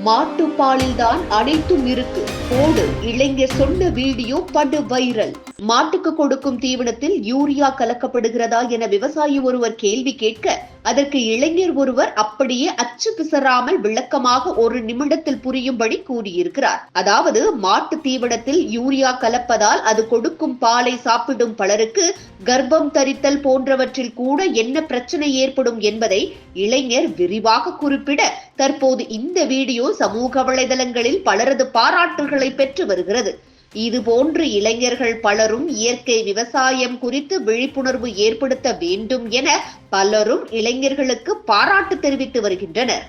மாட்டுப்பாலில் தான் அனைத்தும் இருக்கு போடு இளைஞர் சொன்ன வீடியோ படு வைரல். மாட்டுக்கு கொடுக்கும் தீவனத்தில் யூரியா கலக்கப்படுகிறதா என விவசாயி ஒருவர் கேள்வி கேட்க அதற்கு இளைஞர் ஒருவர் அப்படியே அச்சு பிசறாமல் விளக்கமாக ஒரு நிமிடத்தில் புரியும்படி கூறியிருக்கிறார். அதாவது மாட்டு தீவனத்தில் யூரியா கலப்பதால் அது கொடுக்கும் பாலை சாப்பிடும் பலருக்கு கர்ப்பம் தரித்தல் போன்றவற்றில் கூட என்ன பிரச்சனை ஏற்படும் என்பதை இளைஞர் விரிவாக குறிப்பிட தற்போது இந்த வீடியோ சமூக வலைதளங்களில் பலரது பாராட்டுகளை பெற்று வருகிறது. இதுபோன்று இளைஞர்கள் பலரும் இயற்கை விவசாயம் குறித்து விழிப்புணர்வு ஏற்படுத்த வேண்டும் என பலரும் இளைஞர்களுக்கு பாராட்டு தெரிவித்து வருகின்றனர்.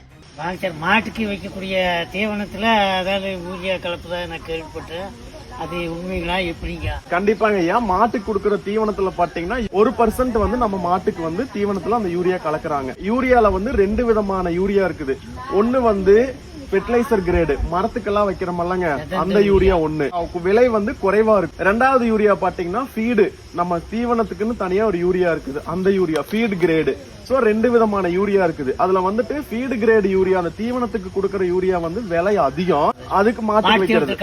மாட்டுக்கு வைக்கக்கூடிய தீவனத்துல அதாவது யூரியா கலப்புதான் நான் கேள்விப்பட்டேன். அது உண்மைகளா எப்படிங்க? கண்டிப்பாங்க ஐயா. மாட்டுக்கு கொடுக்கற தீவனத்துல பாத்தீங்கன்னா 1% வந்து நம்ம மாட்டுக்கு வந்து தீவனத்துல அந்த யூரியா கலக்குறாங்க. யூரியால வந்து 2 விதமான யூரியா இருக்குது. ஒண்ணு வந்து ஃபெர்டிலைசர் கிரேடு, மரத்துக்கெல்லாம் வைக்கிறோம்லங்க, அந்த யூரியா ஒண்ணு, விலை வந்து குறைவா இருக்கு. ரெண்டாவது யூரியா பாத்தீங்கன்னா ஃபீடு, நம்ம தீவனத்துக்குன்னு தனியா ஒரு யூரியா இருக்குது, அந்த யூரியா ஃபீட் கிரேடு. சோ 2 விதமான யூரியா இருக்குது. அதுல வந்துட்டு ஃபீடு கிரேடு யூரியா, அந்த தீவனத்துக்கு கொடுக்கற யூரியா வந்து விலை அதிகம். அதுக்கு மாட்டு வைக்கிறது,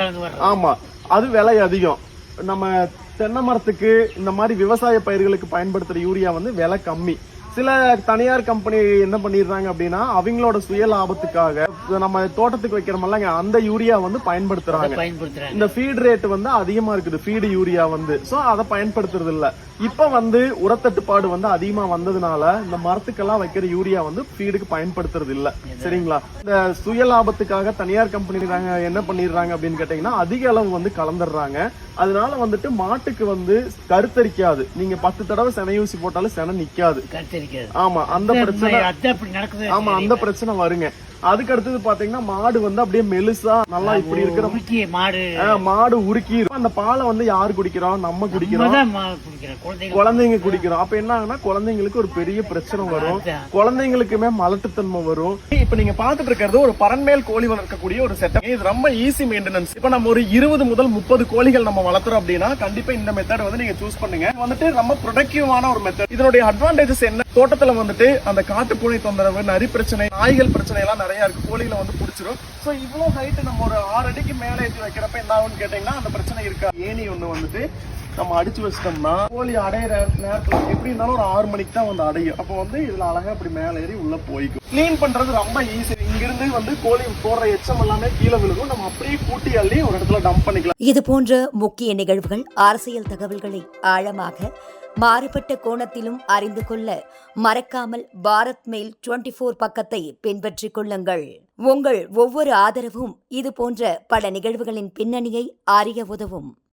ஆமா, அது விலை அதிகம். நம்ம தென்னை மரத்துக்கு இந்த மாதிரி விவசாய பயிர்களுக்கு பயன்படுத்துற யூரியா வந்து விலை கம்மி. சில தனியார் கம்பெனி என்ன பண்ணிடுறாங்க அப்படின்னா அவங்களோட சுய லாபத்துக்காக நம்ம தோட்டத்துக்கு வைக்கிறோம்லங்க, அந்த யூரியா வந்து பயன்படுத்துறாங்க. இந்த ஃபீட் ரேட் வந்து அதிகமா இருக்குது, ஃபீடு யூரியா வந்து. சோ அதை பயன்படுத்துறது இல்ல. இப்ப வந்து உரத்தட்டுப்பாடு வந்து அதிகமா வந்ததுனால இந்த மரத்துக்கெல்லாம் வைக்கிற யூரியா வந்து ஃபீடுக்கு பயன்படுத்துறது இல்ல. சரிங்களா? இந்த சுய லாபத்துக்காக தனியார் கம்பெனி என்ன பண்ணிடுறாங்க அப்படின்னு கேட்டீங்கன்னா அதிக அளவு வந்து கலந்துடுறாங்க. அதனால வந்துட்டு மாட்டுக்கு வந்து கருத்தரிக்காது. நீங்க 10 தடவை செனை ஊசி போட்டாலும் செனை நிக்காது. ஆமா, அந்த பிரச்சனை, ஆமா, அந்த பிரச்சனை வருங்க. அதுக்கு அடுத்தது பாத்தீங்கன்னா மாடு வந்து அப்படியே மெலிசா நல்லா இப்படி இருக்கிற மாடு உருக்கி அந்த பாலை வந்து யாரு குடிக்கிறோம்? நம்ம குடிக்கிறோம், குழந்தைங்க குடிக்கிறோம். அப்ப என்ன ஆகுனா குழந்தைங்களுக்கு ஒரு பெரிய பிரச்சனை வரும், குழந்தைங்களுக்குமே மலட்டுத்தன்மை வரும். இப்ப நீங்க பாத்துட்டு இருக்கிறது ஒரு பரன்மேல் கோழி வளர்க்கக்கூடிய ஒரு செட்டப். இது ரொம்ப ஈஸி மெயின்டெனன்ஸ். இப்ப நம்ம ஒரு 20 முதல் 30 கோழிகள் நம்ம வளர்த்துறோம் அப்படின்னா கண்டிப்பா இந்த மெத்தட் வந்து நீங்க சூஸ் பண்ணுங்க. வந்துட்டு ரொம்ப ப்ரொடக்டிவான ஒரு மெத்தட். இதனுடைய அட்வான்டேஜஸ் என்ன? தோட்டத்துல வந்துட்டு அந்த காட்டு பூனை தொந்தரவு, நரி பிரச்சனை, நாய்கள் பிரச்சனை எல்லாம் நிறைய இருக்கு. கோழிகளை வந்து பிடிச்சிரும். சோ இவ்வளவு ஹைட் நம்ம ஒரு 6 அடிக்கு மேல ஏற்றி வைக்கிறப்ப என்ன ஆகும்னு கேட்டீங்கன்னா அந்த பிரச்சனை இருக்கா. ஏணி ஒண்ணு வந்துட்டு நம்ம அடிச்சு வச்சிட்டோம்னா கோழி அடையிற நேரத்துல எப்படி இருந்தாலும் ஒரு 6 மணிக்கு தான் வந்து அடையும். அப்போ வந்து இதுல அழகா இப்படி மேல ஏறி உள்ள போய்க்கும். கிளீன் பண்றது ரொம்ப ஈஸி. இங்கிருந்து வந்து கோழி போடுற எச்சம் எல்லாமே கீழே விழுகும். நம்ம அப்படியே கூட்டி அள்ளி ஒரு இடத்துல டம்ப் பண்ணிக்கலாம். இது போன்ற முக்கிய நிகழ்வுகள், அரசியல் தகவல்களை ஆழமாக மாறுபட்ட கோணத்திலும் அறிந்து கொள்ள மறக்காமல் பாரத் மெயில் 24 பக்கத்தை பின்பற்றிக் கொள்ளுங்கள். உங்கள் ஒவ்வொரு ஆதரவும் இது போன்ற பல நிகழ்வுகளின் பின்னணியை அறிய உதவும்.